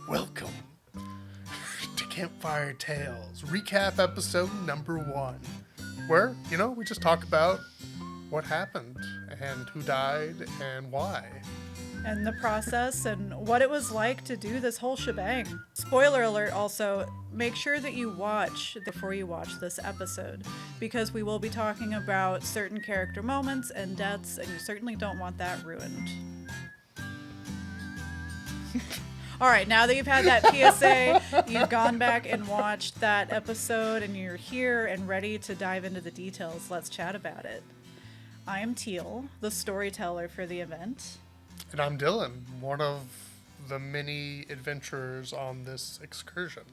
Welcome to Campfire Tales, recap episode number 1, where, we just talk about what happened and who died and why. And the process and what it was like to do this whole shebang. Spoiler alert also, make sure that you watch before you watch this episode, because we will be talking about certain character moments and deaths, and you certainly don't want that ruined. All right, now that you've had that PSA, you've gone back and watched that episode, and you're here and ready to dive into the details. Let's chat about it. I am Teil, the storyteller for the event. And I'm Dylan, one of the many adventurers on this excursion.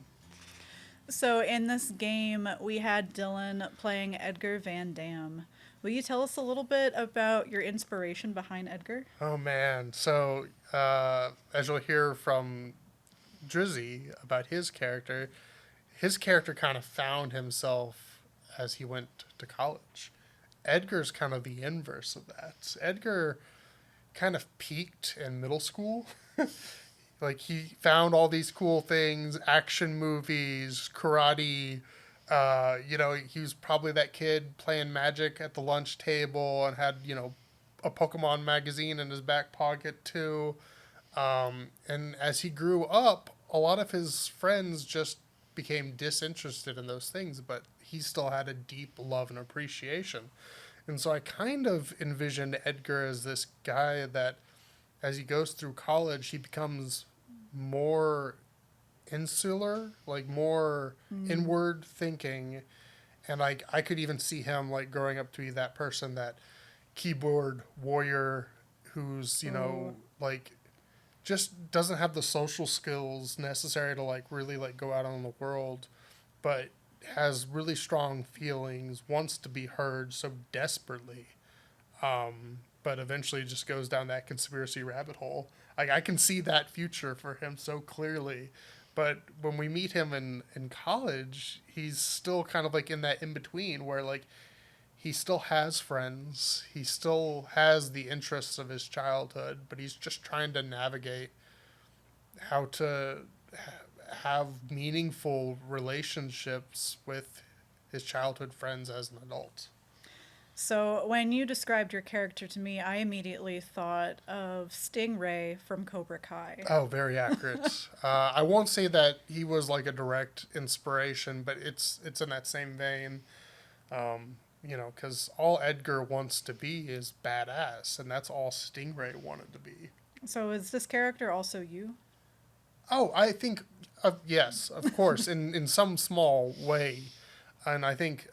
So in this game, we had Dylan playing Edgar van Damm. Will you tell us a little bit about your inspiration behind Edgar? Oh man, so as you'll hear from Drizzie about his character kind of found himself as he went to college. Edgar's kind of the inverse of that. Edgar kind of peaked in middle school. Like, he found all these cool things, action movies, karate. He was probably that kid playing Magic at the lunch table and had, a Pokemon magazine in his back pocket too. And as he grew up, a lot of his friends just became disinterested in those things, but he still had a deep love and appreciation. And so I kind of envisioned Edgar as this guy that, as he goes through college, he becomes more insular, like more inward thinking. And I could even see him like growing up to be that person, that keyboard warrior who's, like just doesn't have the social skills necessary to like really like go out on the world, but has really strong feelings, wants to be heard so desperately, but eventually just goes down that conspiracy rabbit hole. Like, I can see that future for him so clearly. But when we meet him in college, he's still kind of like in that in-between where like he still has friends, he still has the interests of his childhood, but he's just trying to navigate how to have meaningful relationships with his childhood friends as an adult. So when you described your character to me, I immediately thought of Stingray from Cobra Kai. Oh, very accurate. I won't say that he was like a direct inspiration, but it's in that same vein. Because all Edgar wants to be is badass, and that's all Stingray wanted to be. So is this character also you? Oh, I think, yes, of course, in some small way. And I think,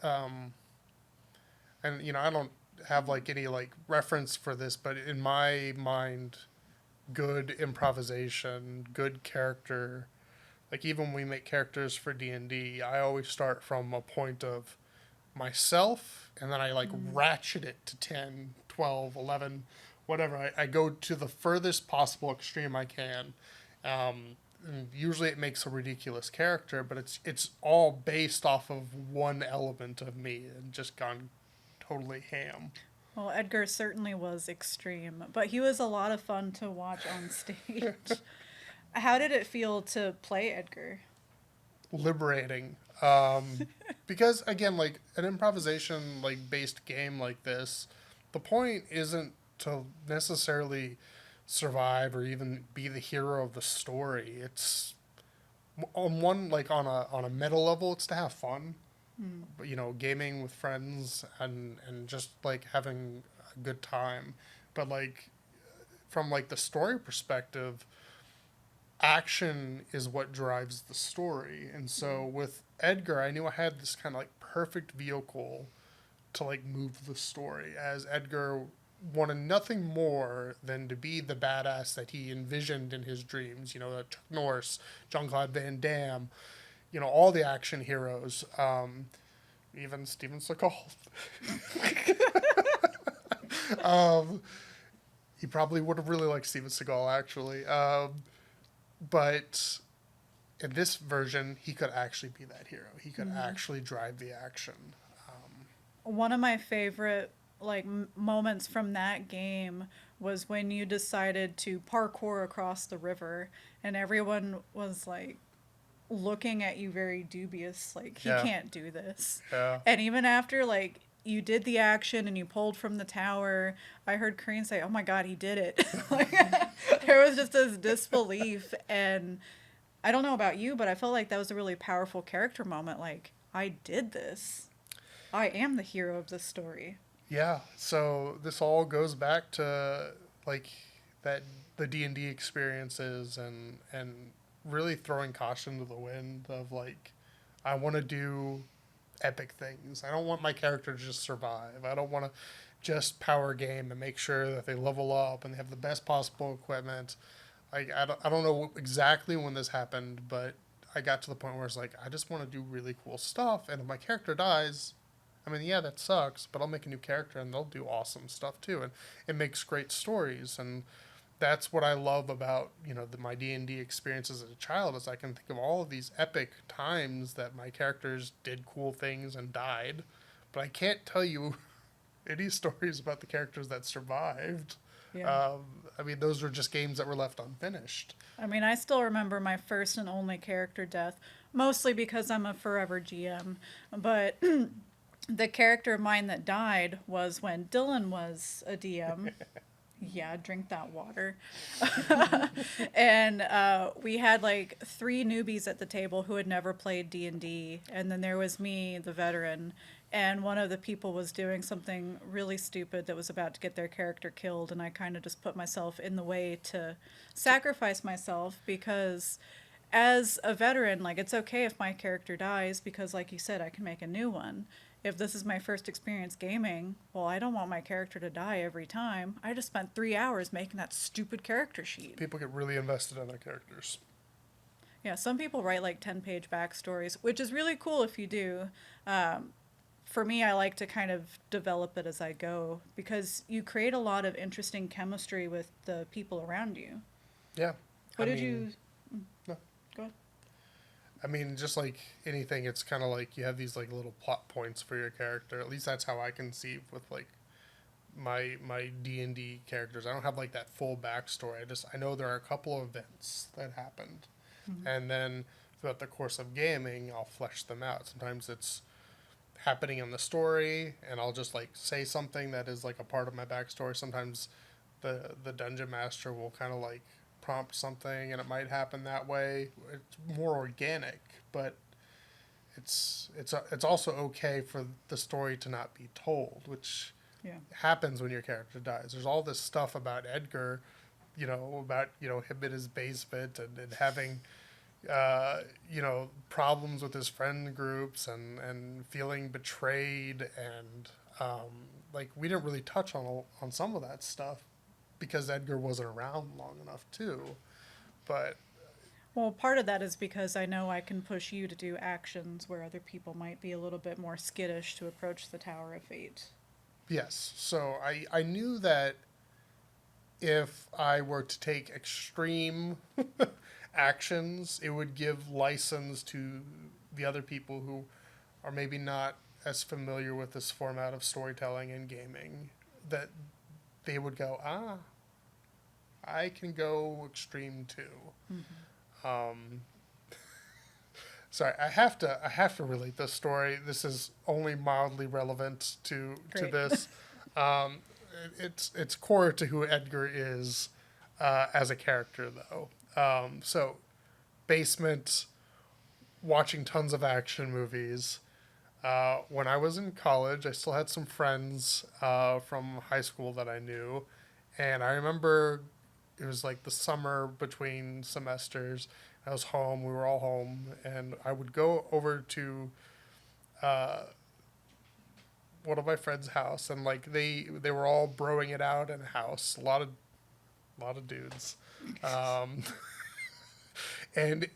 I don't have like any like reference for this, but in my mind, good improvisation, good character, like even when we make characters for D&D, I always start from a point of myself, and then I like ratchet it to 10, 12, 11, whatever. I go to the furthest possible extreme I can. And usually it makes a ridiculous character, but it's all based off of one element of me and just gone totally ham. Well, Edgar certainly was extreme, but he was a lot of fun to watch on stage. How did it feel to play Edgar? Liberating. Because again, like an improvisation like based game like this, the point isn't to necessarily survive or even be the hero of the story. It's on a meta level, it's to have fun. But, gaming with friends and just like having a good time. But like from like the story perspective, action is what drives the story. And so with Edgar, I knew I had this kind of like perfect vehicle to like move the story, as Edgar wanted nothing more than to be the badass that he envisioned in his dreams. Chuck Norris, Jean-Claude Van Damme, all the action heroes, even Steven Seagal. He probably would have really liked Steven Seagal, actually. But in this version, he could actually be that hero. He could actually drive the action. One of my favorite moments from that game was when you decided to parkour across the river, and everyone was like looking at you very dubious, like, he Yeah. can't do this. Yeah. And even after, like, you did the action and you pulled from the tower, I heard Korean say, "Oh my God, he did it!" Like, there was just this disbelief, and I don't know about you, but I felt like that was a really powerful character moment. Like, I did this. I am the hero of this story. Yeah. So this all goes back to like that the D&D experiences and really throwing caution to the wind of like I want to do epic things. I don't want my character to just survive. I don't want to just power game and make sure that they level up and they have the best possible equipment. Like I don't know exactly when this happened, but I got to the point where it's like I just want to do really cool stuff, and if my character dies, I mean, yeah, that sucks, but I'll make a new character and they'll do awesome stuff too, and it makes great stories, and that's what I love about my D&D experiences as a child is I can think of all of these epic times that my characters did cool things and died, but I can't tell you any stories about the characters that survived. Yeah. I mean, those were just games that were left unfinished. I mean, I still remember my first and only character death, mostly because I'm a forever GM. But the character of mine that died was when Dylan was a DM. Yeah, drink that water. And we had like 3 newbies at the table who had never played D&D, and then there was me, the veteran, and one of the people was doing something really stupid that was about to get their character killed, and I kind of just put myself in the way to sacrifice myself because as a veteran, like, it's okay if my character dies because, like you said, I can make a new one. If this is my first experience gaming, well, I don't want my character to die every time. I just spent 3 hours making that stupid character sheet. People get really invested in their characters. Yeah, some people write like 10-page backstories, which is really cool if you do. For me, I like to kind of develop it as I go because you create a lot of interesting chemistry with the people around you. Yeah. What did you... No. Go ahead. I mean, just like anything, it's kind of like you have these like little plot points for your character. At least that's how I conceive with like my D&D characters. I don't have like that full backstory. I know there are a couple of events that happened, and then throughout the course of gaming, I'll flesh them out. Sometimes it's happening in the story, and I'll just like say something that is like a part of my backstory. Sometimes the dungeon master will kind of like prompt something and it might happen that way. It's more organic, but it's also okay for the story to not be told, which happens when your character dies. There's all this stuff about Edgar, about him in his basement and having problems with his friend groups and feeling betrayed, and like we didn't really touch on some of that stuff because Edgar wasn't around long enough too. But Well, part of that is because I know I can push you to do actions where other people might be a little bit more skittish to approach the Tower of Fate. yes, so I knew that if I were to take extreme actions, it would give license to the other people who are maybe not as familiar with this format of storytelling and gaming, that they would go, I can go extreme too. Sorry, I have to relate this story. This is only mildly relevant to Great. this. It's core to who Edgar is as a character, though. So, basement, watching tons of action movies. When I was in college, I still had some friends from high school that I knew, and I remember it was like the summer between semesters. I was home. We were all home, and I would go over to one of my friends' house, and like they were all broing it out in a house. A lot of dudes, and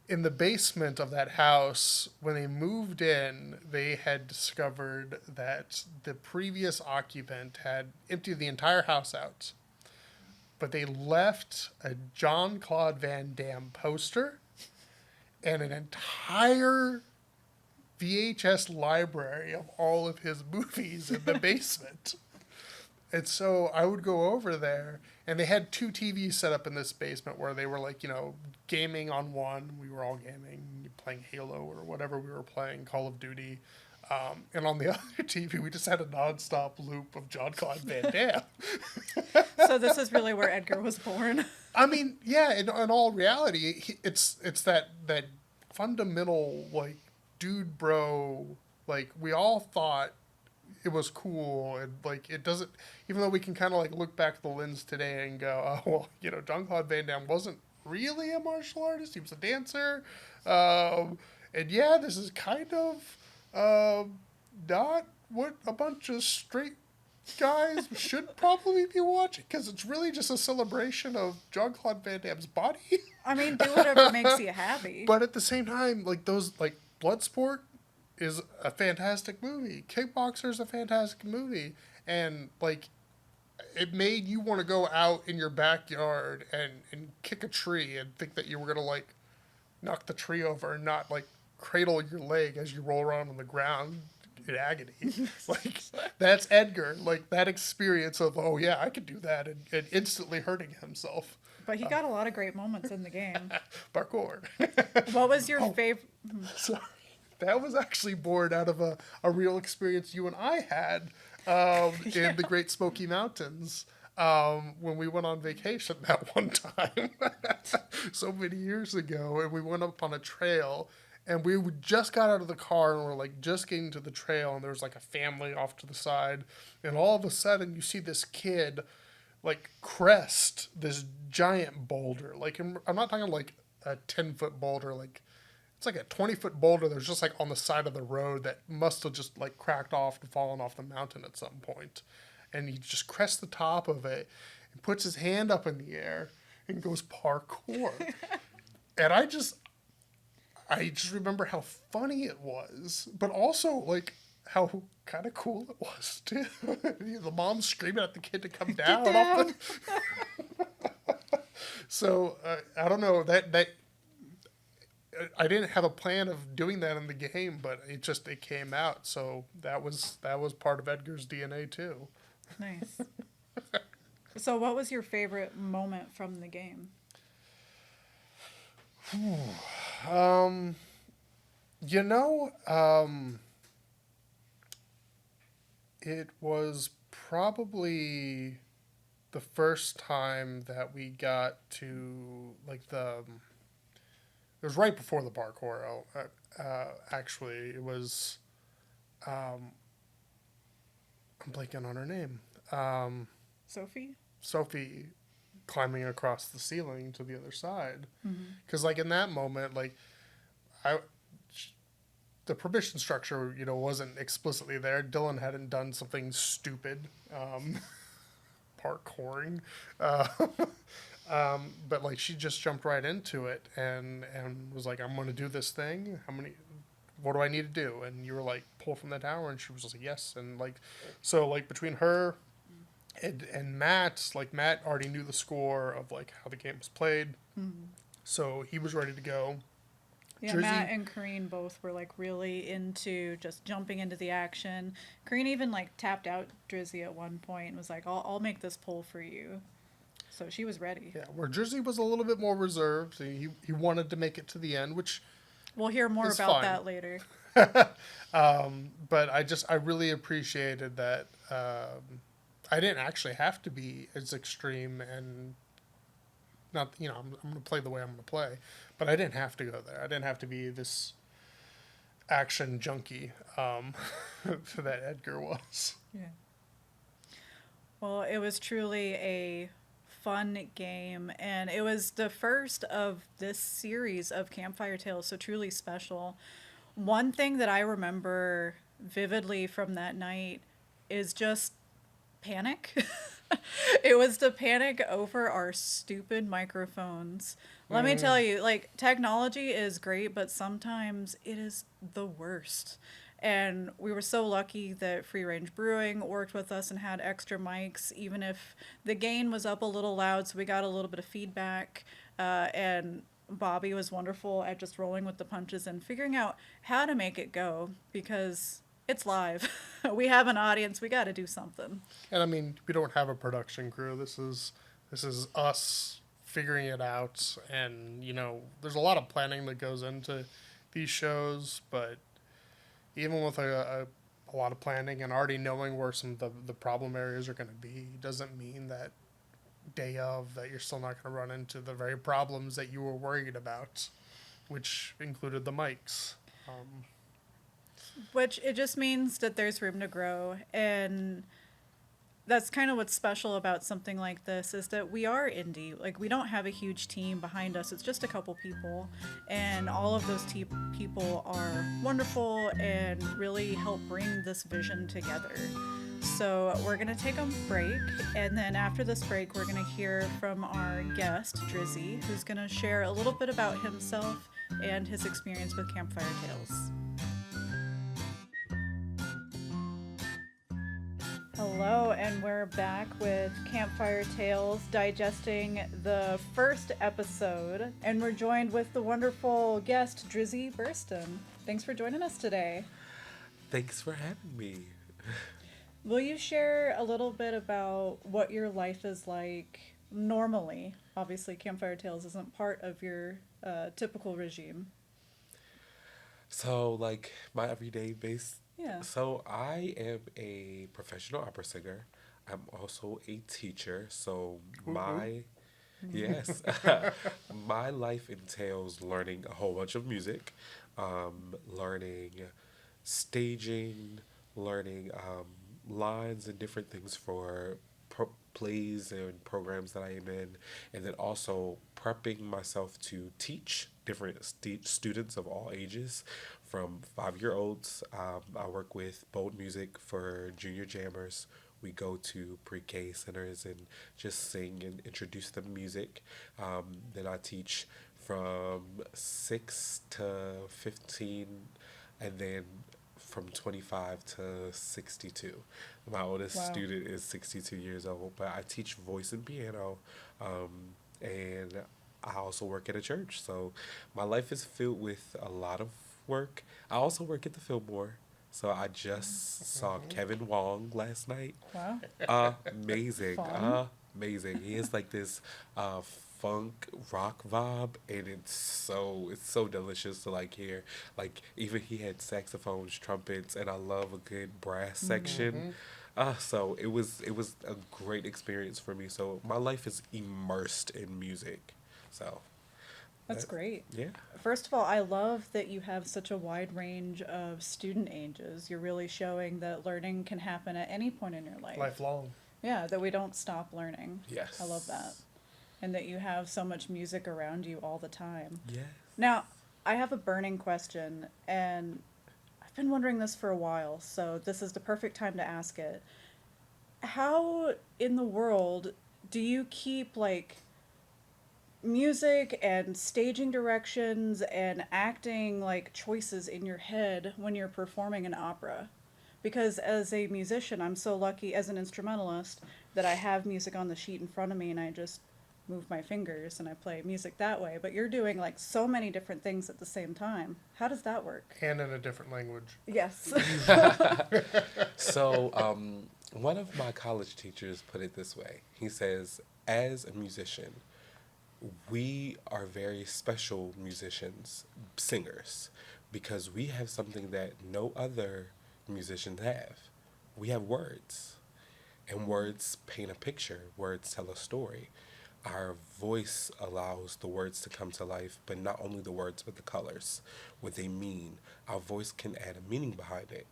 in the basement of that house, when they moved in, they had discovered that the previous occupant had emptied the entire house out. But they left a Jean-Claude Van Damme poster and an entire VHS library of all of his movies in the basement. And so I would go over there, And they had two TVs set up in this basement where they were like, gaming on one. We were all gaming, playing Halo or whatever we were playing, Call of Duty. And on the other TV, we just had a nonstop loop of Jean-Claude Van Damme. So this is really where Edgar was born. I mean, yeah, in all reality, it's that fundamental, like, dude bro, like, we all thought it was cool, and, like, it doesn't, even though we can kind of, like, look back at the lens today and go, oh, well, Jean-Claude Van Damme wasn't really a martial artist, he was a dancer, and yeah, this is kind of, not what a bunch of straight guys should probably be watching, because it's really just a celebration of Jean-Claude Van Damme's body. I mean, do whatever makes you happy. But at the same time, like, Bloodsport is a fantastic movie. Kickboxer is a fantastic movie. And, like, it made you want to go out in your backyard and kick a tree and think that you were going to, like, knock the tree over and not, like, cradle your leg as you roll around on the ground in agony. Like, that's Edgar. Like, that experience of, oh, yeah, I could do that, and instantly hurting himself. But he got a lot of great moments in the game. Parkour. What was your favorite? Sorry. That was actually born out of a real experience you and I had in the Great Smoky Mountains when we went on vacation that one time so many years ago. And we went up on a trail, and we just got out of the car and we're like just getting to the trail, and there was like a family off to the side. And all of a sudden you see this kid like crest this giant boulder. Like, I'm not talking like a 10-foot boulder, like it's like a 20-foot boulder that's just like on the side of the road that must have just like cracked off and fallen off the mountain at some point. And he just crests the top of it and puts his hand up in the air and goes parkour. And I just remember how funny it was, but also like how kind of cool it was too. The mom screaming at the kid to come down. Get down. So I don't know that I didn't have a plan of doing that in the game, but it came out. So that was part of Edgar's DNA too. Nice. So what was your favorite moment from the game? It was probably the first time that we got to, like, it was right before the parkour. Actually, it was, I'm blanking on her name. Sophie? Sophie climbing across the ceiling to the other side. Because, like, in that moment, like, the permission structure, wasn't explicitly there. Dylan hadn't done something stupid, parkouring, but like she just jumped right into it and was like, "I'm going to do this thing. What do I need to do?" And you were like, "Pull from the tower," and she was like, "Yes." And like, so like between her and Matt, like Matt already knew the score of like how the game was played, so he was ready to go. Yeah, Drizzie, Matt and Kareen both were like really into just jumping into the action. Kareen even like tapped out Drizzie at one point and was like, I'll make this pull for you. So she was ready. Yeah, where Drizzie was a little bit more reserved. He wanted to make it to the end, which we'll hear more is about fine. that later. But I really appreciated that I didn't actually have to be as extreme and not, I'm going to play the way I'm going to play, but I didn't have to go there. I didn't have to be this action junkie that Edgar was. Yeah. Well, it was truly a fun game, and it was the first of this series of Campfire Tales, so truly special. One thing that I remember vividly from that night is just panic. It was the panic over our stupid microphones. Let me tell you, like, technology is great, but sometimes it is the worst. And we were so lucky that Free Range Brewing worked with us and had extra mics, even if the gain was up a little loud, so we got a little bit of feedback. And Bobby was wonderful at just rolling with the punches and figuring out how to make it go, because it's live. We have an audience. We got to do something. And I mean, we don't have a production crew. This This is us figuring it out, and there's a lot of planning that goes into these shows, but even with a lot of planning and already knowing where some of the problem areas are going to be, doesn't mean that day of that you're still not going to run into the very problems that you were worried about, which included the mics. Which it just means that there's room to grow. And that's kind of what's special about something like this is that we are indie. Like, we don't have a huge team behind us. It's just a couple people. And all of those people are wonderful and really help bring this vision together. So we're going to take a break. And then after this break, we're going to hear from our guest, Drizzie, who's going to share a little bit about himself and his experience with Campfire Tales. Hello, and we're back with Campfire Tales, digesting the first episode, and we're joined with the wonderful guest, Drizzie Burston. Thanks for joining us today. Thanks for having me. Will you share a little bit about what your life is like normally? Obviously, Campfire Tales isn't part of your typical regime. So, like, my everyday base. Yeah. So, I am a professional opera singer. I'm also a teacher. So, yes, my life entails learning a whole bunch of music, learning staging, learning lines and different things for plays and programs that I am in, and then also prepping myself to teach different students of all ages, from 5-year-olds. I work with Bold Music for junior jammers. We go to pre-K centers and just sing and introduce them music. Then I teach from 6 to 15, and then from 25 to 62. My oldest Wow. student is 62 years old, but I teach voice and piano, and I also work at a church. So my life is filled with a lot of work. I also work at the Fillmore. So I just saw Kevin Wong last night. Wow. Amazing. Fun. Amazing. He has like this funk rock vibe, and it's so delicious to like hear. Like, even he had saxophones, trumpets, and I love a good brass section. So it was a great experience for me. So my life is immersed in music. So That's great. yeah. First of all, I love that you have such a wide range of student ages. You're really showing that learning can happen at any point in your life. Lifelong. Yeah, that we don't stop learning. Yes. I love that. And that you have so much music around you all the time. Yes. Now, I have a burning question, and I've been wondering this for a while, so this is the perfect time to ask it. How in the world do you keep, like, music and staging directions and acting like choices in your head when you're performing an opera? Because as a musician, I'm so lucky as an instrumentalist that I have music on the sheet in front of me and I just move my fingers and I play music that way. But you're doing like so many different things at the same time. How does that work? And in a different language. Yes. So, one of my college teachers put it this way. He says, as a musician, we are very special musicians, singers, because we have something that no other musicians have. We have words, and words paint a picture, words tell a story. Our voice allows the words to come to life, but not only the words, but the colors, what they mean. Our voice can add a meaning behind it.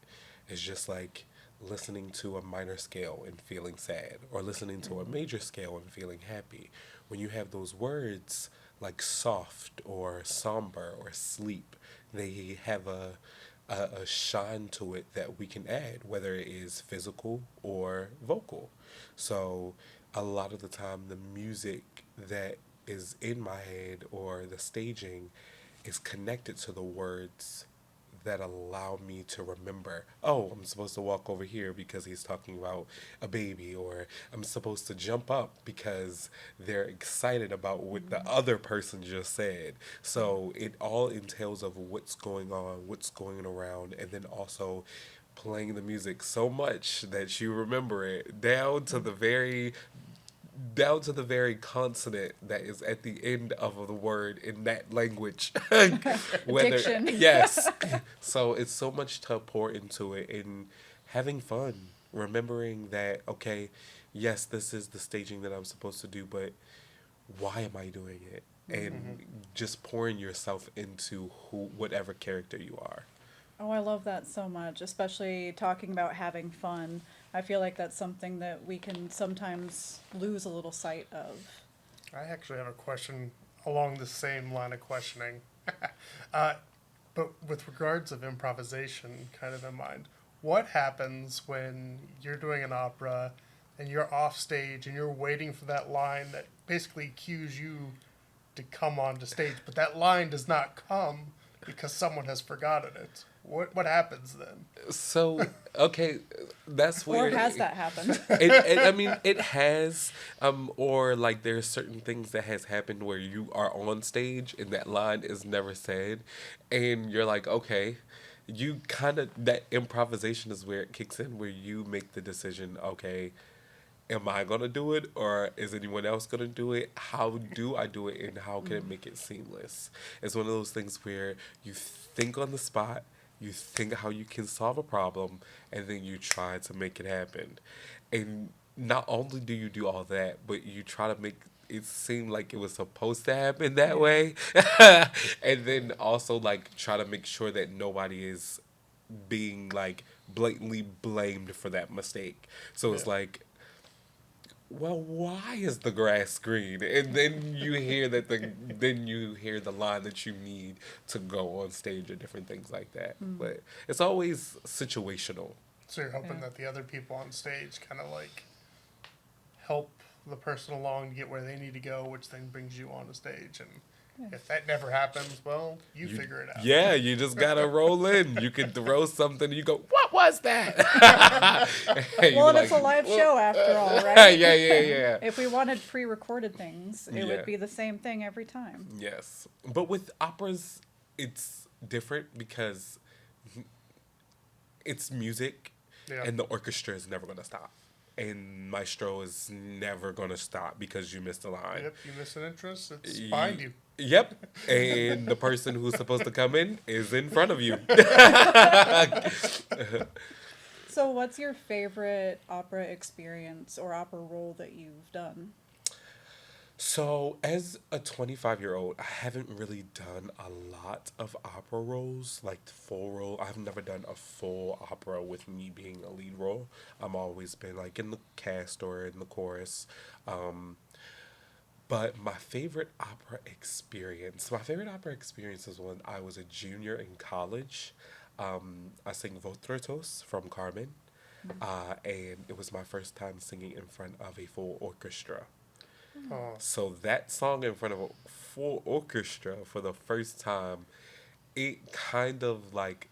It's just like listening to a minor scale and feeling sad, or listening to a major scale and feeling happy. When you have those words like soft or somber or sleep, they have a shine to it that we can add, whether it is physical or vocal. So a lot of the time, the music that is in my head or the staging is connected to the words that allow me to remember, oh, I'm supposed to walk over here because he's talking about a baby, or I'm supposed to jump up because they're excited about what the other person just said. So it all entails of what's going on, what's going around, and then also playing the music so much that you remember it down to the very down to the very consonant that is at the end of the word in that language. Diction. Yes. So it's so much to pour into it and having fun, remembering that, okay, yes, this is the staging that I'm supposed to do, but why am I doing it? And just pouring yourself into whatever character you are. Oh, I love that so much, especially talking about having fun. I feel like that's something that we can sometimes lose a little sight of. I actually have a question along the same line of questioning. uh, but with regards of improvisation kind of in mind, what happens when you're doing an opera and you're off stage and you're waiting for that line that basically cues you to come onto stage, but that line does not come because someone has forgotten it? What happens then? So, okay, that's Or where has that happened? I mean, it has, or like there's certain things that has happened where you are on stage and that line is never said, and you're like, okay, you kind of that improvisation is where it kicks in, where you make the decision, okay, am I gonna do it or is anyone else gonna do it? How do I do it and how can it make it seamless? It's one of those things where you think on the spot, you think how you can solve a problem, and then you try to make it happen. And not only do you do all that, but you try to make it seem like it was supposed to happen that way. And then also like try to make sure that nobody is being like blatantly blamed for that mistake. So it's Yeah. like, well, why is the grass green? And then you hear then you hear the line that you need to go on stage or different things like that. But it's always situational. So you're hoping Yeah. that the other people on stage kind of like help the person along to get where they need to go, which then brings you on the stage. And if that never happens, well, you figure it out. Yeah, you just gotta roll in. You can throw something and you go, what was that? And Well, you're and it's a like, live show after all, right? yeah. If we wanted pre-recorded things, it Yeah. would be the same thing every time. Yes. But with operas, it's different because it's music Yeah. and the orchestra is never going to stop. And maestro is never going to stop because you missed a line. Yep, you miss an entrance, it's behind you. Yep. And the person who's supposed to come in is in front of you. So, what's your favorite opera experience or opera role that you've done? So, as a 25-year-old, I haven't really done a lot of opera roles, like full role. I've never done a full opera with me being a lead role. I'm always been like in the cast or in the chorus. Um, but my favorite opera experience is when I was a junior in college. I sang Votratos from Carmen, and it was my first time singing in front of a full orchestra. Oh, So that song in front of a full orchestra for the first time, it kind of like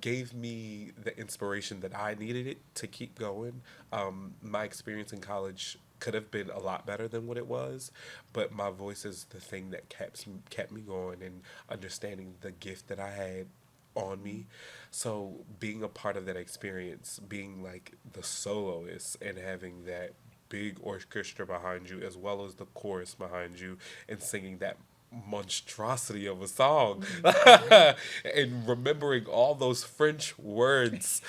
gave me the inspiration that I needed it to keep going. My experience in college could have been a lot better than what it was, but my voice is the thing that kept me going and understanding the gift that I had on me. So being a part of that experience, being like the soloist and having that big orchestra behind you as well as the chorus behind you and singing that monstrosity of a song and remembering all those French words.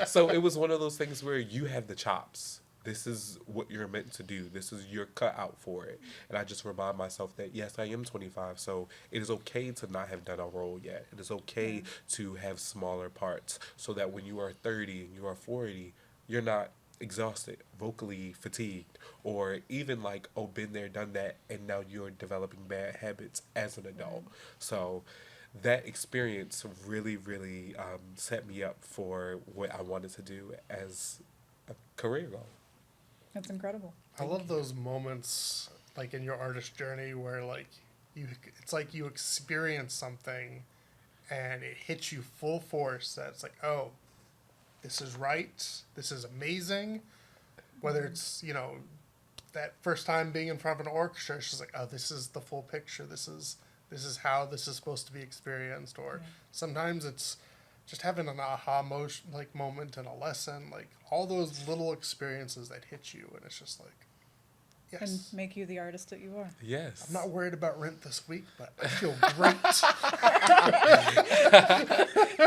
So it was one of those things where you have the chops. This is what you're meant to do. This is your cut out for it. And I just remind myself that, yes, I am 25, so it is okay to not have done a role yet. It is okay to have smaller parts so that when you are 30 and you are 40, you're not exhausted, vocally fatigued, or even like, oh, been there, done that, and now you're developing bad habits as an adult. So that experience really, really set me up for what I wanted to do as a career goal. That's incredible. I love those moments like in your artist journey where like it's like you experience something and it hits you full force that it's like, oh, this is right, this is amazing. Whether it's, that first time being in front of an orchestra, it's just like, oh, this is the full picture. This is how this is supposed to be experienced. Or sometimes it's just having an aha moment in a lesson, like all those little experiences that hit you, and it's just like, Yes. and make you the artist that you are. Yes. I'm not worried about rent this week, but I feel great.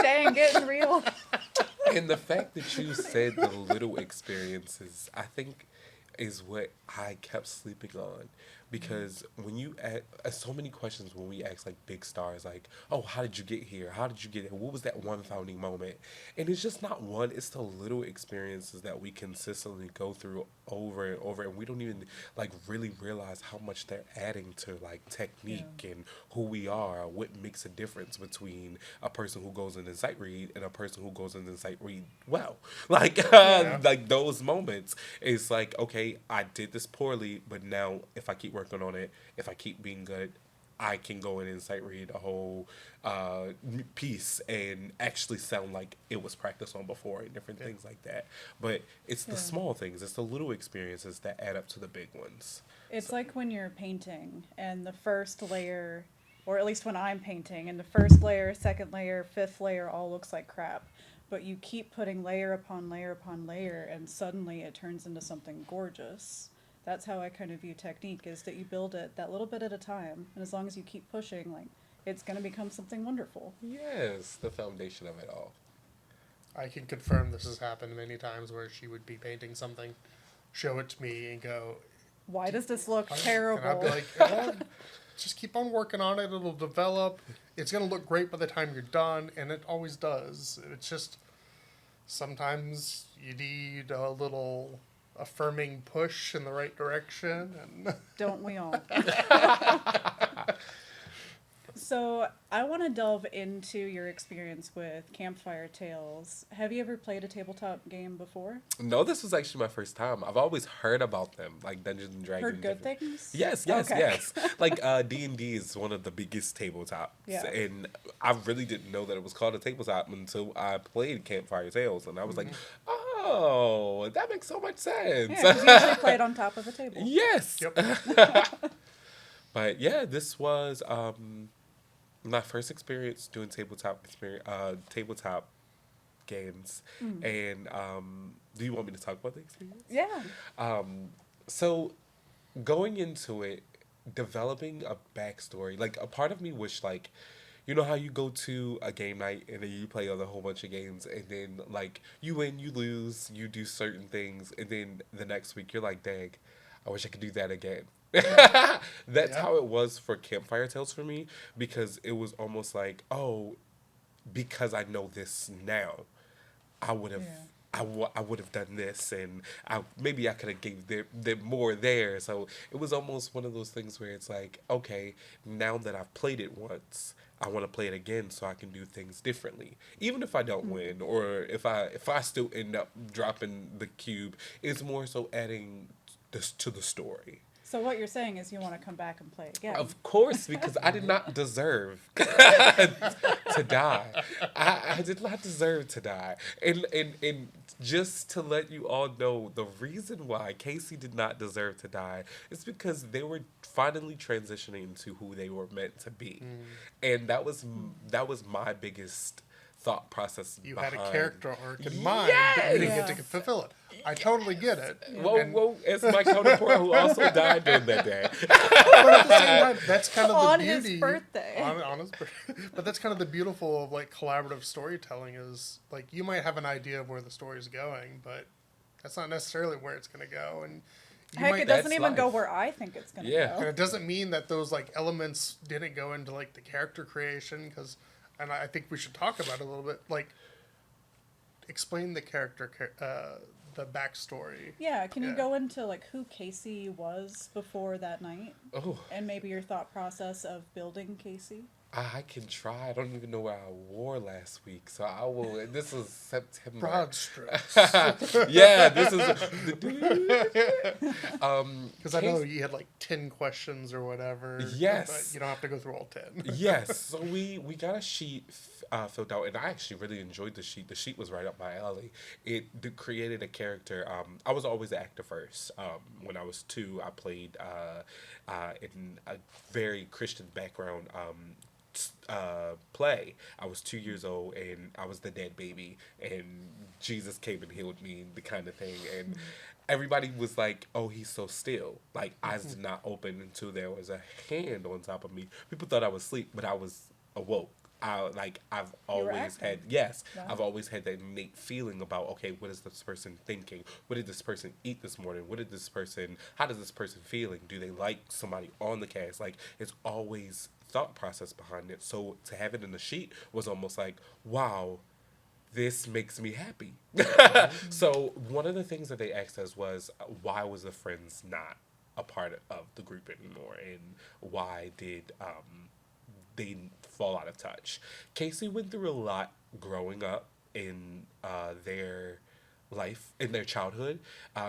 Dang, getting real. And the fact that you said the little experiences, I think, is what I kept sleeping on. Because when you ask so many questions when we ask like big stars, like, oh, how did you get here? How did you get there? What was that one founding moment? And it's just not one, it's the little experiences that we consistently go through over and over. And we don't even like really realize how much they're adding to like technique and who we are, what makes a difference between a person who goes in and sight read and a person who goes in and sight read well. Like, like those moments, it's like, okay, I did this poorly, but now if I keep working on it, if I keep being good, I can go in and sight read a whole piece and actually sound like it was practiced on before and different things like that. But it's the small things, it's the little experiences that add up to the big ones. It's like when you're painting and the first layer, or at least when I'm painting, and the first layer, second layer, fifth layer all looks like crap. But you keep putting layer upon layer upon layer, and suddenly it turns into something gorgeous. That's how I kind of view technique, is that you build it that little bit at a time, and as long as you keep pushing, like, it's going to become something wonderful. Yes, the foundation of it all. I can confirm this has happened many times where she would be painting something, show it to me, and go, Why does this look terrible? and I'd be like, well, just keep on working on it. It'll develop. It's going to look great by the time you're done, and it always does. It's just sometimes you need a little affirming push in the right direction. And Don't we all? So I want to delve into your experience with Campfire Tales. Have you ever played a tabletop game before? No, this was actually my first time. I've always heard about them, like Dungeons and Dragons. Heard good things? Yes. Okay. Like D&D is one of the biggest tabletops, and I really didn't know that it was called a tabletop until I played Campfire Tales, and I was like, oh, that makes so much sense. Yeah, 'cause you usually play it on top of a table. Yes. Yep. But yeah, this was my first experience doing tabletop games. And do you want me to talk about the experience? Yeah. So going into it, developing a backstory, like a part of me wished, like, you know how you go to a game night and then you play a whole bunch of games and then like you win, you lose, you do certain things, and then the next week you're like, dang, I wish I could do that again. That's how it was for Campfire Tales for me, because it was almost like, oh, because I know this now, I would have I would have done this, and maybe I could have gave them more there. So it was almost one of those things where it's like, okay, now that I've played it once, I want to play it again so I can do things differently. Even if I don't win, or if I still end up dropping the cube, it's more so adding this to the story. So what you're saying is you want to come back and play again. Of course, because I did not deserve to die. I did not deserve to die. And just to let you all know, the reason why Casey did not deserve to die is because they were finally transitioning to who they were meant to be. And that was my biggest thought process. You behind. had a character arc in mind, but you didn't get to fulfill it. I totally get it. Well, it's my counterpart who also died during that day. But at the same time, that's kind of On the beauty. his birthday. On his birthday. But that's kind of the beautiful of like collaborative storytelling, is like you might have an idea of where the story's going, but that's not necessarily where it's going to go. And Heck, it doesn't That's even go life. where I think it's going to Yeah. go. and it doesn't mean that those like elements didn't go into like the character creation, because, and I think we should talk about it a little bit, like explain the character, the backstory. Yeah, can you go into like who Casey was before that night? Oh. And maybe your thought process of building Casey? I can try. I don't even know what I wore last week, so I will. This is September. Broad strokes. Yeah, this is. Because I know you had like 10 questions or whatever. Yes. But you don't have to go through all 10. Yes, so we got a sheet filled out, and I actually really enjoyed the sheet. The sheet was right up my alley. It created a character. I was always an actor first. When I was 2, I played in a very Christian background play. I was 2 years old and I was the dead baby, and Jesus came and healed me, the kind of thing. And everybody was like, "Oh, he's so still." Like eyes did not open until there was a hand on top of me. People thought I was asleep, but I was awoke. I've You were always acting. had, yes, Wow. I've always had that innate feeling about, okay, what is this person thinking? What did this person eat this morning? How does this person feeling? Do they like somebody on the cast? Like, it's always thought process behind it. So to have it in the sheet was almost like, wow, this makes me happy. So one of the things that they asked us was, why was the friends not a part of the group anymore, and why did they fall out of touch? Casey went through a lot growing up in their life, in their childhood.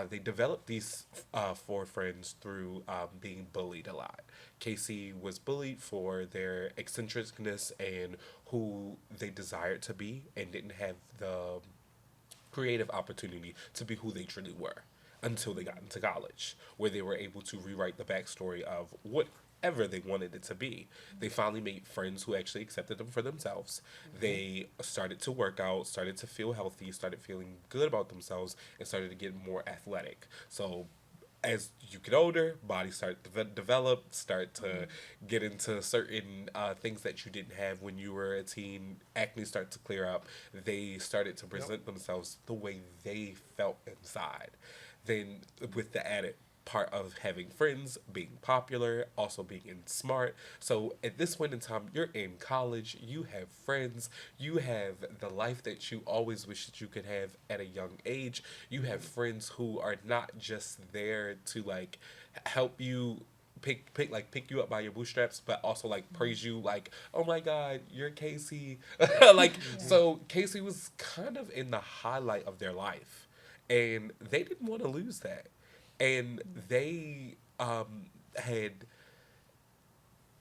They developed these four friends through being bullied a lot. Casey was bullied for their eccentricness and who they desired to be, and didn't have the creative opportunity to be who they truly were until they got into college, where they were able to rewrite the backstory of whatever they wanted it to be. They finally made friends who actually accepted them for themselves. They started to work out, started to feel healthy, started feeling good about themselves, and started to get more athletic. So as you get older, bodies start to develop, start to get into certain things that you didn't have when you were a teen. Acne start to clear up. They started to present themselves the way they felt inside. Then with the added part of having friends, being popular, also being smart. So at this point in time, you're in college, you have friends, you have the life that you always wish that you could have at a young age. You have friends who are not just there to like help you pick you up by your bootstraps, but also like praise you, like, oh my god, you're Casey. Like, so Casey was kind of in the highlight of their life, and they didn't want to lose that. And they had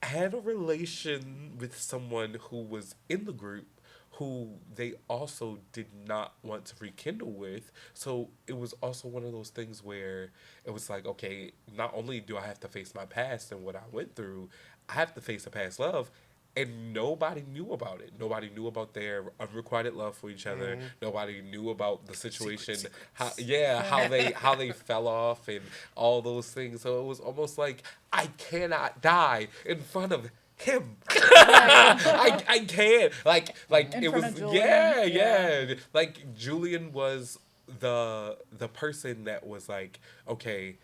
had a relation with someone who was in the group who they also did not want to rekindle with. So it was also one of those things where it was like, okay, not only do I have to face my past and what I went through, I have to face a past love. And nobody knew about it. Nobody knew about their unrequited love for each other. Nobody knew about the situation, how they fell off and all those things. So it was almost like, I cannot die in front of him. I can't. Like In it front was, of Julian. yeah. Like Julian was the person that was like, okay,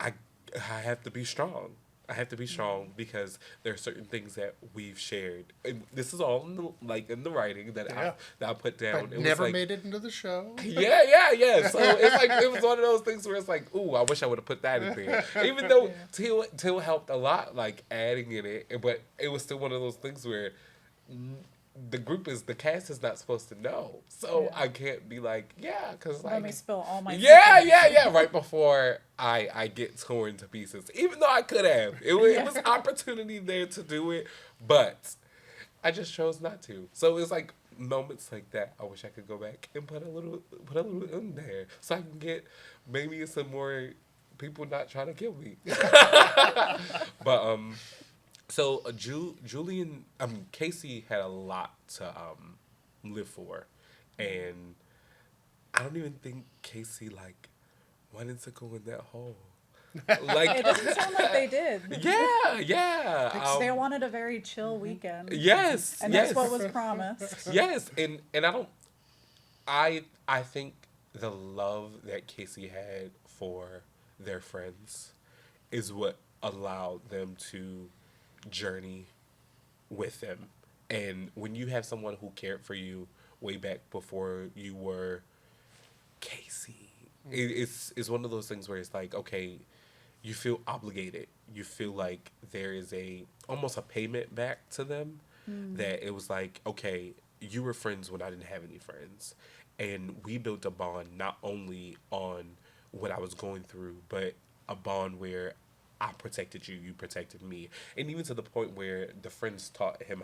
I I have to be strong. I have to be strong because there are certain things that we've shared, and this is all in the, like in the writing that Yeah. I put down. But It was never like, made it into the show. yeah. So it's like it was one of those things where it's like, ooh, I wish I would have put that in there. Even though Till helped a lot, like adding in it, but it was still one of those things where the cast is not supposed to know, so Yeah. I can't be like, yeah, because Let me like, spill all my yeah, secrets. right before I get torn to pieces. Even though I could have, it was opportunity there to do it, but I just chose not to. So it's like moments like that. I wish I could go back and put a little in there so I can get maybe some more people not trying to kill me. But so Julian, Casey had a lot to live for, and I don't even think Casey like wanted to go in that hole. Like, It doesn't sound like they did. yeah. They wanted a very chill weekend. Yes, And yes, that's what was promised. yes, and I don't. I think the love that Casey had for their friends is what allowed them to journey with them. And when you have someone who cared for you way back before you were Casey, it's one of those things where it's like, okay, you feel obligated. You feel like there is a almost a payment back to them. That it was like, okay, you were friends when I didn't have any friends, and we built a bond not only on what I was going through, but a bond where I protected you, you protected me, and even to the point where the friends taught him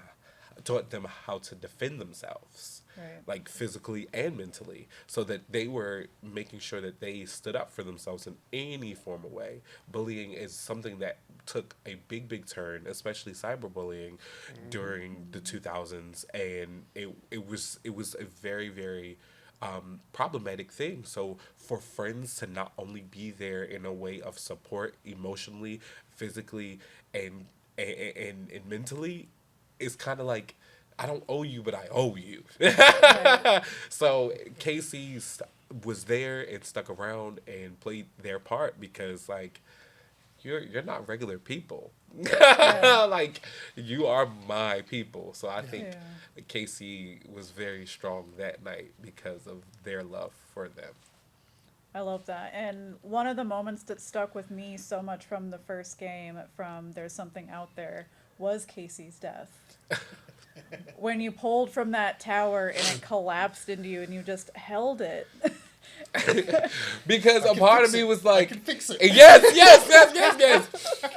how to defend themselves, Right. like physically and mentally, so that they were making sure that they stood up for themselves in any form of way. Bullying is something that took a big turn, especially cyberbullying, during the 2000s, and it was a very problematic thing. So for friends to not only be there in a way of support emotionally, physically, and and mentally, it's kind of like, I don't owe you, but I owe you. Right. So Casey was there and stuck around and played their part because, like, you're not regular people. Yeah. Like, you are my people. So I think Yeah. Casey was very strong that night because of their love for them. I love that. And one of the moments that stuck with me so much from the first game, from There's Something Out There, was Casey's death. When you pulled from that tower and it collapsed into you and you just held it. Because a part of me was I like, can fix it. yes.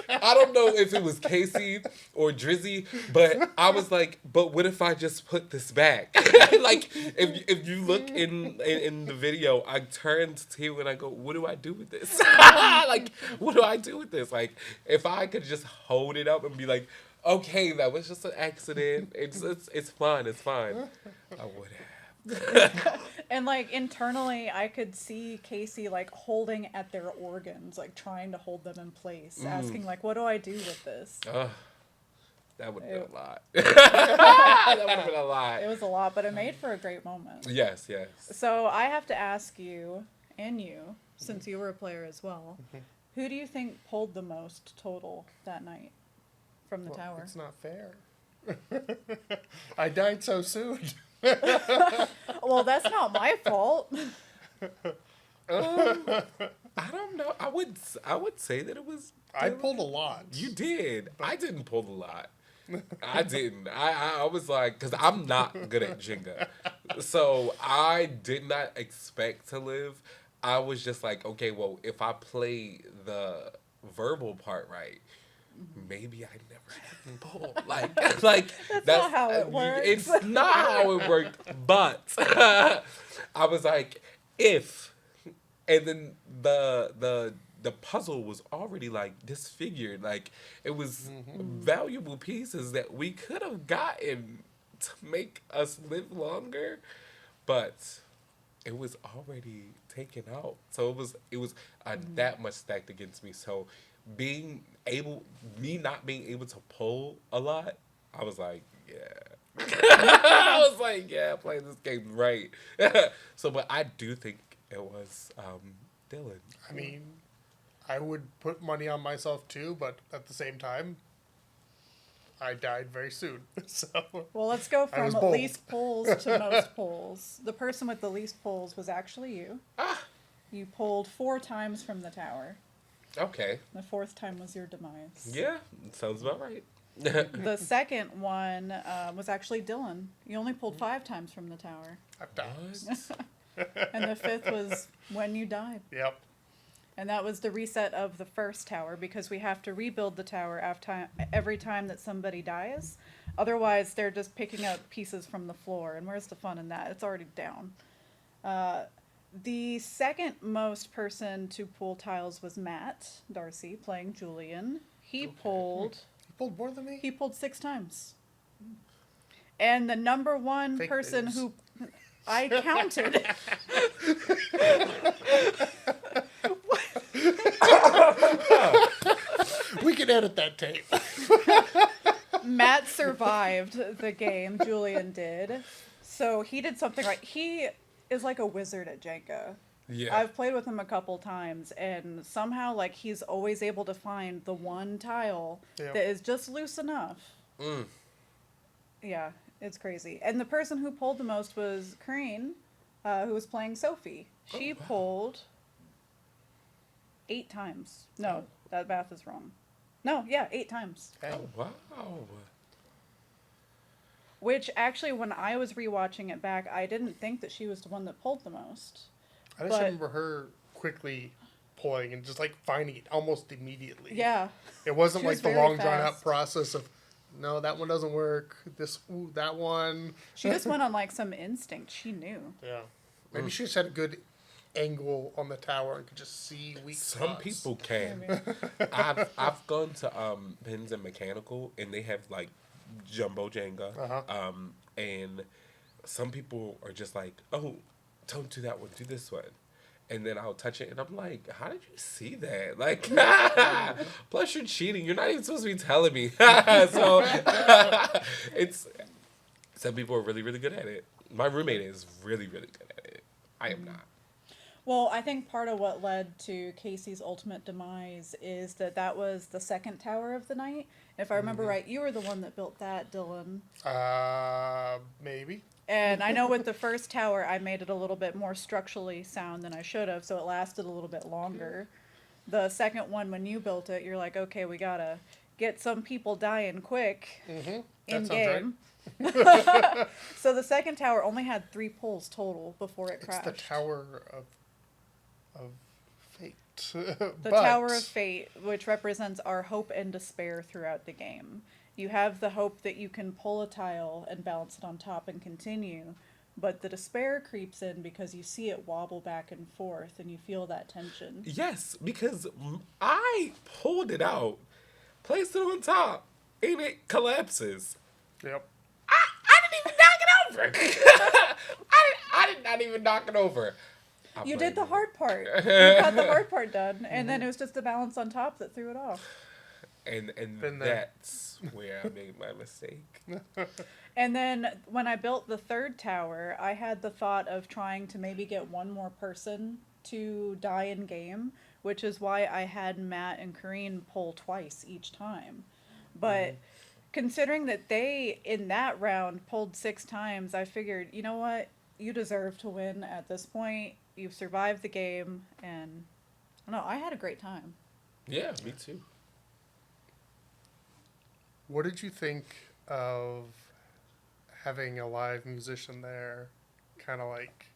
I don't know if it was Casey or Drizzy, but I was like, but what if I just put this back? Like, if you look in the video, I turned to Teil and I go, what do I do with this? Like, what do I do with this? Like, if I could just hold it up and be like, okay, that was just an accident. It's fine. I would have. And like internally, I could see Casey like holding at their organs, like trying to hold them in place, asking like, "What do I do with this?" That would have been a lot. That would have been a lot. It was a lot, but it made for a great moment. Yes. So I have to ask you, and you, since you were a player as well, who do you think pulled the most total that night from the tower? It's not fair. I died so soon. Well, that's not my fault. I don't know. I would say that it was. I pulled a lot. You did. I didn't pull a lot. I didn't. I was like, because I'm not good at Jenga. So I did not expect to live. I was just like, okay, well, if I play the verbal part right, maybe I never have to pull. Like that's not how it works. It's not how it worked. But I was like, if, and then the puzzle was already like disfigured. Like, it was valuable pieces that we could have gotten to make us live longer, but it was already taken out. So it was that much stacked against me. So me not being able to pull a lot, I was like, yeah. I was like, yeah, playing this game right. So, but I do think it was Dylan. I mean, I would put money on myself too, but at the same time, I died very soon. So Well, let's go I was from bold. least pulls to most pulls. The person with the least pulls was actually you. You pulled 4 times from the tower. Okay. The 4th time was your demise. Yeah, sounds about right. The second one was actually Dylan. You only pulled 5 times from the tower. I've died. And the 5th was when you died. Yep. And that was the reset of the first tower, because we have to rebuild the tower every time that somebody dies. Otherwise, they're just picking up pieces from the floor. And where's the fun in that? It's already down. The second most person to pull tiles was Matt Darcy, playing Julian. He pulled... You pulled more than me? He pulled 6 times. And the number one Fake person news. who... I counted. We can edit that tape. Matt survived the game. Julian did. So he did something right. He is like a wizard at Jenga. Yeah. I've played with him a couple times, and somehow, like, he's always able to find the one tile Yep. that is just loose enough. Yeah, it's crazy. And the person who pulled the most was Crane, who was playing Sophie. She pulled 8 times. No, that math is wrong. No, yeah, 8 times. Oh, wow. Which, actually, when I was rewatching it back, I didn't think that she was the one that pulled the most. I just remember her quickly pulling and just like finding it almost immediately. Yeah. It wasn't She like was the very long drawn out fast. process of no, that one doesn't work. That one. She just went on like some instinct. She knew. Yeah. Maybe she just had a good angle on the tower and could just see weak Some spots. people can. Maybe. I've gone to Pins and Mechanical, and they have like jumbo Jenga, and some people are just like, oh, don't do that one, do this one. And then I'll touch it, and I'm like, how did you see that? Like, plus you're cheating. You're not even supposed to be telling me. So, it's, some people are really, really good at it. My roommate is really, really good at it. I am not. Well, I think part of what led to Casey's ultimate demise is that was the second tower of the night. If I remember right, you were the one that built that, Dylan. Maybe. And I know with the first tower, I made it a little bit more structurally sound than I should have, so it lasted a little bit longer. The second one, when you built it, you're like, okay, we gotta get some people dying quick in game. Right. So the second tower only had 3 pulls total before it crashed. It's the Tower of Fate. The Tower of Fate, which represents our hope and despair throughout the game. You have the hope that you can pull a tile and balance it on top and continue, but the despair creeps in because you see it wobble back and forth and you feel that tension. Yes, because I pulled it out, placed it on top, and it collapses. Yep. I didn't even knock it over. I did not even knock it over. You did the hard part. You got the hard part done, and then it was just the balance on top that threw it off. And that's where I made my mistake. And then when I built the third tower, I had the thought of trying to maybe get one more person to die in game, which is why I had Matt and Kareen pull twice each time. But considering that they, in that round, pulled 6 times, I figured, you know what? You deserve to win at this point. You've survived the game, and I don't know, I had a great time. Yeah, me too. What did you think of having a live musician there, kind of like,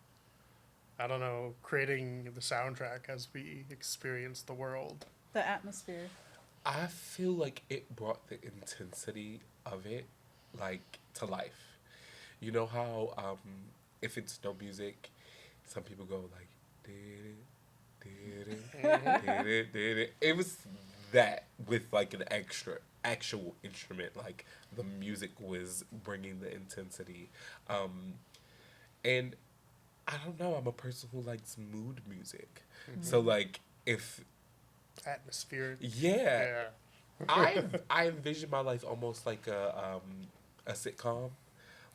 I don't know, creating the soundtrack as we experience the world? The atmosphere. I feel like it brought the intensity of it, like, to life. You know how, if it's no music, some people go like, did it. It was that with like an actual instrument, like the music was bringing the intensity. And I don't know, I'm a person who likes mood music. So like if Atmosphere. yeah. I envision my life almost like a sitcom.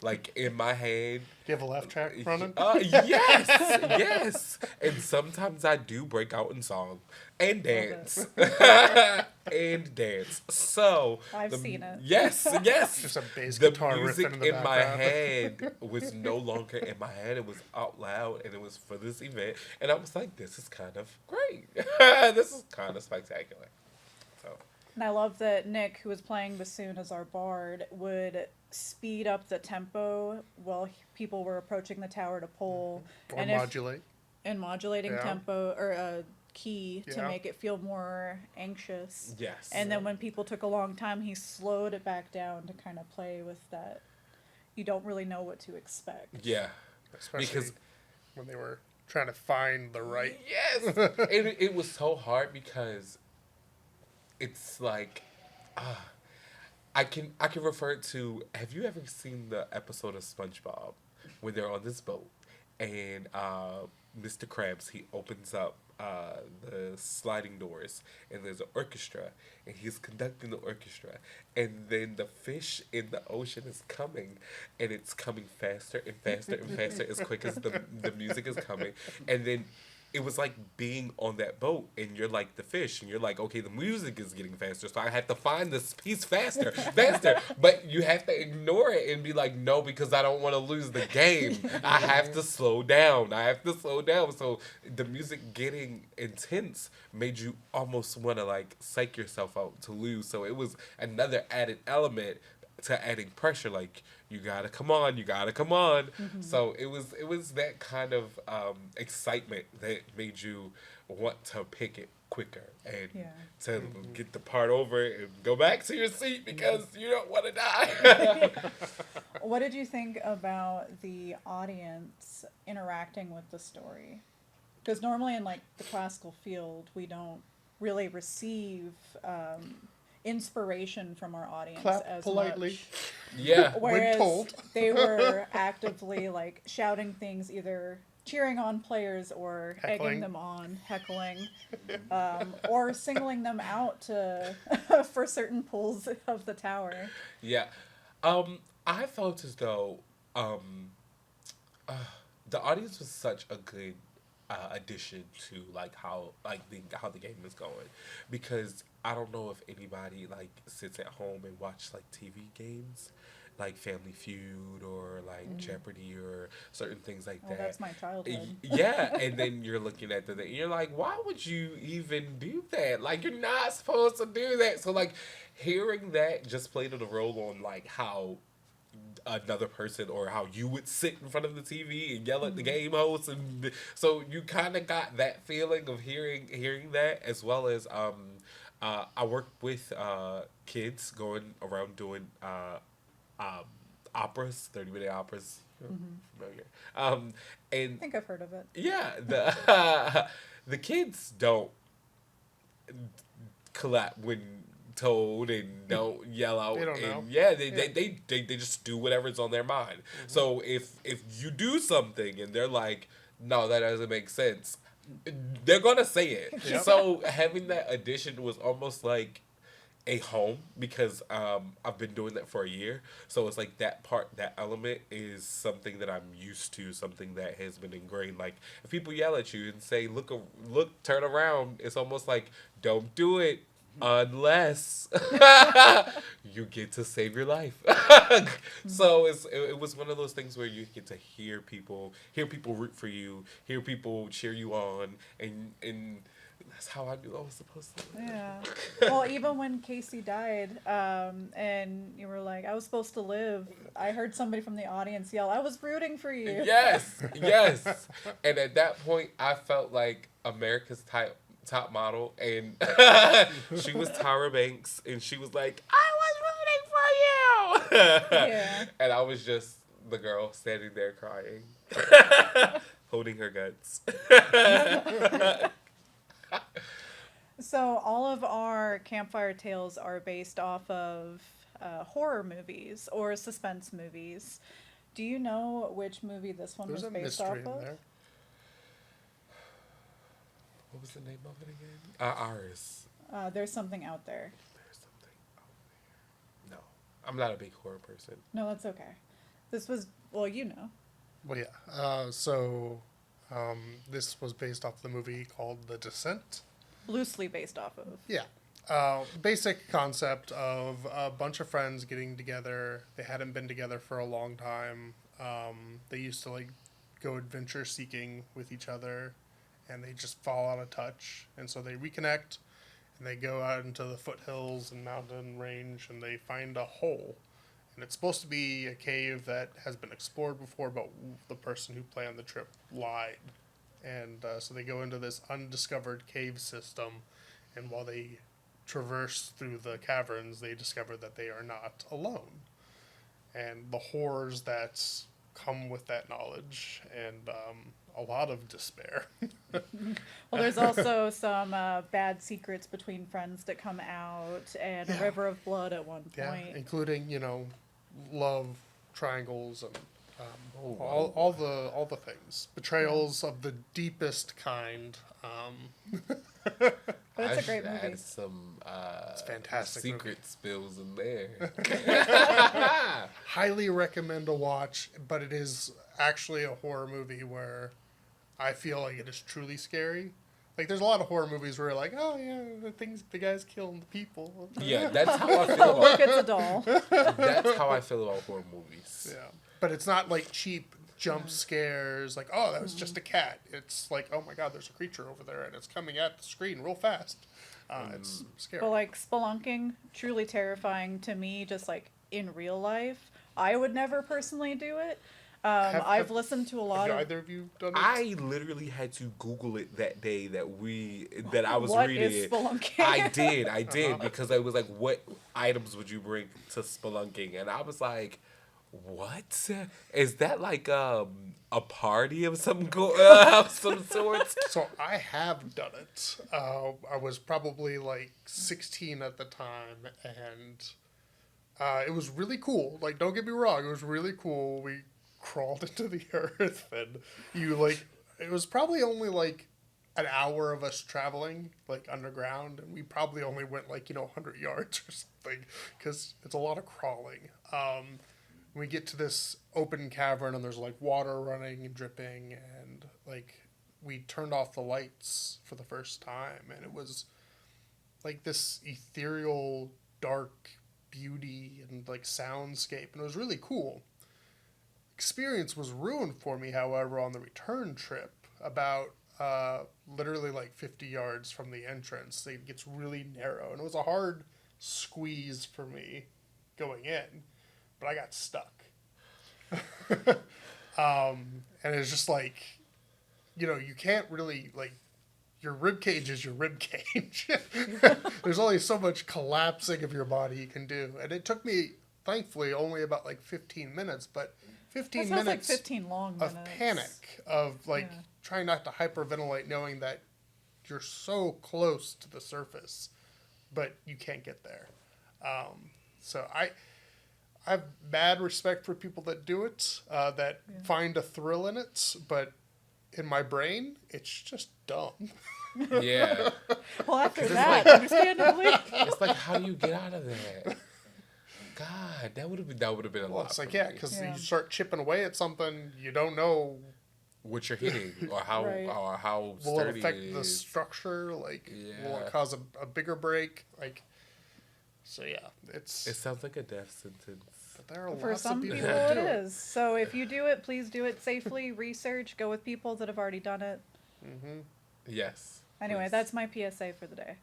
Like in my head. Do you have a laugh track running? Yes, yes. And sometimes I do break out in song and dance. And dance. So I've seen it. Yes. Just a bass The guitar music riffing in the in my background. head was no longer in my head. It was out loud, and it was for this event. And I was like, this is kind of great. This is kind of spectacular. So. And I love that Nick, who was playing bassoon as our bard, would speed up the tempo while people were approaching the tower to pull. Or modulate. And modulating Yeah. tempo or key to Yeah. make it feel more anxious. Yes. And then when people took a long time, he slowed it back down to kind of play with that. You don't really know what to expect. Yeah. Especially Because when they were trying to find the right. yes, it was so hard because it's like, I can refer to. Have you ever seen the episode of SpongeBob where they're on this boat and Mr. Krabs, he opens up the sliding doors and there's an orchestra and he's conducting the orchestra, and then the fish in the ocean is coming and it's coming faster and faster and faster as quick as the music is coming, and then it was like being on that boat and you're like the fish and you're like, okay, the music is getting faster, so I have to find this piece faster. But you have to ignore it and be like, no, because I don't want to lose the game. I have to slow down. So the music getting intense made you almost want to like psych yourself out to lose. So it was another added element to adding pressure, like you gotta come on. So it was that kind of excitement that made you want to pick it quicker and Yeah. tell them get the part over and go back to your seat because you don't want to die. What did you think about the audience interacting with the story? Because normally in like the classical field, we don't really receive inspiration from our audience Clap as politely. much. Yeah. Whereas told. they were actively like shouting things, either cheering on players or Heckling. egging them on, heckling, or singling them out to for certain pulls of the tower. Yeah. I felt as though the audience was such a good addition to like how the game is going, because I don't know if anybody like sits at home and watch like TV games like Family Feud or like Jeopardy or certain things like that. That's my childhood. Yeah, and then you're looking at the thing, you're like, why would you even do that? Like, you're not supposed to do that. So like, hearing that just played a role on like how another person or how you would sit in front of the TV and yell at the game host, and so you kind of got that feeling of hearing that, as well as I worked with kids going around doing operas, 30-minute operas. Familiar. And I think I've heard of it. yeah, the kids don't clap when told and don't yell out. They don't know. And yeah, they just do whatever's on their mind. So if you do something and they're like, no, that doesn't make sense, they're gonna say it. Yep. So having that addition was almost like a home, because I've been doing that for a year. So it's like that element is something that I'm used to, something that has been ingrained. Like if people yell at you and say, look, turn around, it's almost like, don't do it unless you get to save your life. So it was one of those things where you get to hear people root for you, hear people cheer you on, and that's how I knew I was supposed to live. Yeah. Well, even when Casey died, and you were like, I was supposed to live, I heard somebody from the audience yell, I was rooting for you. Yes. And at that point, I felt like America's top model, and she was Tyra Banks, and she was like, I was rooting for you. Yeah. And I was just the girl standing there crying, holding her guts. So all of our Campfire Tales are based off of horror movies or suspense movies. Do you know which movie this one There's was a based mystery off in of? there. What was the name of it again? Ours. There's something out there. There's something out there. No, I'm not a big horror person. No, that's okay. This was, well, you know. Well, yeah. This was based off the movie called The Descent. Loosely based off of. Yeah. Basic concept of a bunch of friends getting together. They hadn't been together for a long time. They used to like go adventure seeking with each other, and they just fall out of touch. And so they reconnect, and they go out into the foothills and mountain range, and they find a hole. And it's supposed to be a cave that has been explored before, but the person who planned the trip lied. And so they go into this undiscovered cave system, and while they traverse through the caverns, they discover that they are not alone. And the horrors that come with that knowledge, and a lot of despair. Well, there's also some bad secrets between friends that come out, and a river of blood at one point. Yeah, including, love triangles and all the things. Betrayals of the deepest kind. But it's a great I movie. had some It's a fantastic secret spills in there. Highly recommend a watch, but it is actually a horror movie where I feel like it is truly scary. Like, there's a lot of horror movies where you're like, oh yeah, the guys killing the people. Yeah, that's how I feel Look, about. it's a doll. That's how I feel about horror movies. Yeah, but it's not like cheap jump scares. Like, oh, that was just a cat. It's like, oh my god, there's a creature over there, and it's coming at the screen real fast. It's scary. But like spelunking, truly terrifying to me, just like in real life. I would never personally do it. I've listened to a lot have of. either of you done it? I literally had to Google it that day that I was What reading is it. spelunking? I did because I was like, "What items would you bring to spelunking?" And I was like, "What is that? Like a party of of some sort?" So I have done it. I was probably like 16 at the time, and it was really cool. Like, don't get me wrong, it was really cool. We crawled into the earth, and you like, it was probably only like an hour of us traveling like underground, and we probably only went like 100 yards or something because it's a lot of crawling. We get to this open cavern, and there's like water running and dripping, and like we turned off the lights for the first time, and it was like this ethereal dark beauty and like soundscape, and it was really cool. Experience was ruined for me, however, on the return trip. About literally like 50 yards from the entrance, it gets really narrow, and it was a hard squeeze for me going in, but I got stuck. And it's just like, you can't really like, your rib cage is your rib cage. There's only so much collapsing of your body you can do, and it took me, thankfully, only about like 15 minutes, but 15 That sounds minutes like 15 long minutes. of panic, of like trying not to hyperventilate, knowing that you're so close to the surface, but you can't get there. So I have mad respect for people that do it, that find a thrill in it, but in my brain, it's just dumb. Yeah, Well, after 'Cause it's that, like- understandably. it's like, how do you get out of that? God, that would have been a Well, lot. it's like, for yeah, me. because Yeah. you start chipping away at something, you don't know, What you're hitting or how Right. or how will it sturdy affect it the is. structure? Like, will Yeah. it cause a bigger break? Like, so yeah, It sounds like a death sentence. but there are For lots some of people people, that it do is. So if you do it, please do it safely. Research. Go with people that have already done it. Yes. Anyway, please. that's my PSA for the day.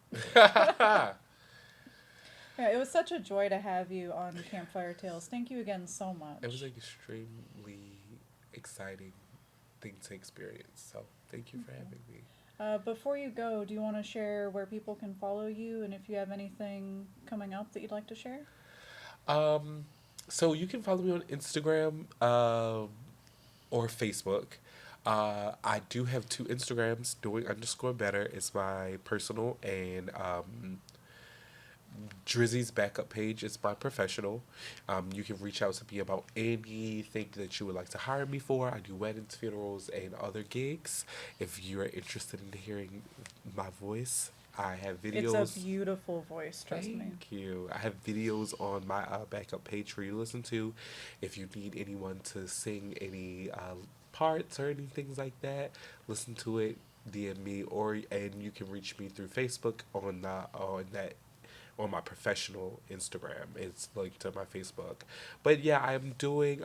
Yeah, it was such a joy to have you on Campfire Tales. Thank you again so much. It was an extremely exciting thing to experience. So thank you for having me. Before you go, do you want to share where people can follow you and if you have anything coming up that you'd like to share? So you can follow me on Instagram or Facebook. I do have two Instagrams, doing_better. It's my personal, and Drizzie's backup page is my professional. You can reach out to me about anything that you would like to hire me for. I do weddings, funerals, and other gigs. If you're interested in hearing my voice, I have videos. It's a beautiful voice, trust me. Thank you. I have videos on my backup page for you to listen to. If you need anyone to sing any parts or anything like that, listen to it. DM me, and you can reach me through Facebook on my professional Instagram. It's linked to my Facebook. But yeah, I'm doing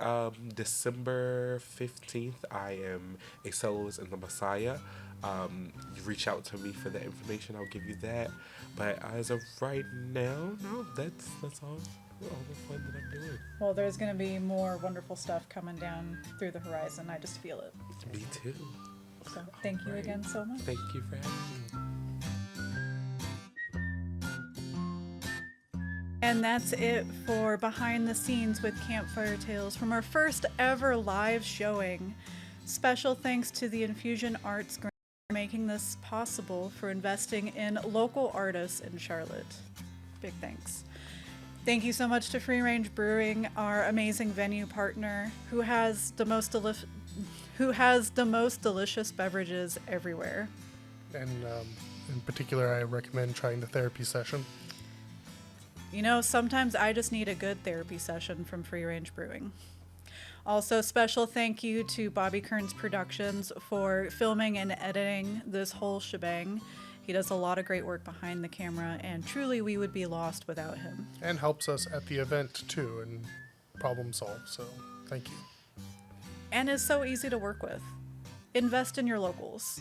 December 15th. I am a soloist in the Messiah. You reach out to me for that information. I'll give you that. But as of right now, no, that's all the fun that I'm doing. Well, there's going to be more wonderful stuff coming down through the horizon. I just feel it. Me too. So thank you Alright. again so much. Thank you for having me. And that's it for Behind the Scenes with Campfire Tales from our first ever live showing. Special thanks to the Infusion Arts Grant for making this possible, for investing in local artists in Charlotte. Big thanks. Thank you so much to Free Range Brewing, our amazing venue partner, who has the most delicious beverages everywhere. And in particular, I recommend trying the therapy session. You know, sometimes I just need a good therapy session from Free Range Brewing. Also, special thank you to Bobby Kerns Productions for filming and editing this whole shebang. He does a lot of great work behind the camera, and truly we would be lost without him. And helps us at the event, too, and problem solve. So, thank you. And is so easy to work with. Invest in your locals.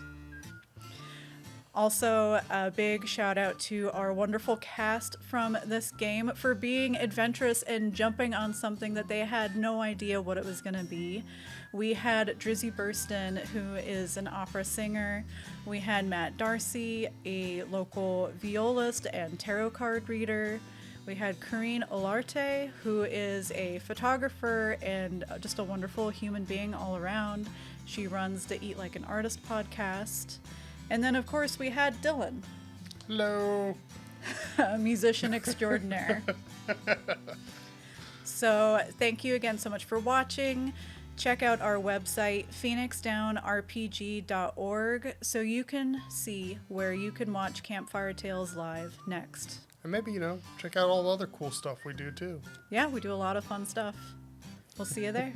Also, a big shout out to our wonderful cast from this game for being adventurous and jumping on something that they had no idea what it was going to be. We had Drizzie Burston, who is an opera singer. We had Matt Darcy, a local violist and tarot card reader. We had Karine Olarte, who is a photographer and just a wonderful human being all around. She runs the Eat Like an Artist podcast. And then, of course, we had Dylan, Hello. a musician extraordinaire. So thank you again so much for watching. Check out our website, phoenixdownrpg.org, so you can see where you can watch Campfire Tales live next. And maybe, check out all the other cool stuff we do too. Yeah, we do a lot of fun stuff. We'll see you there.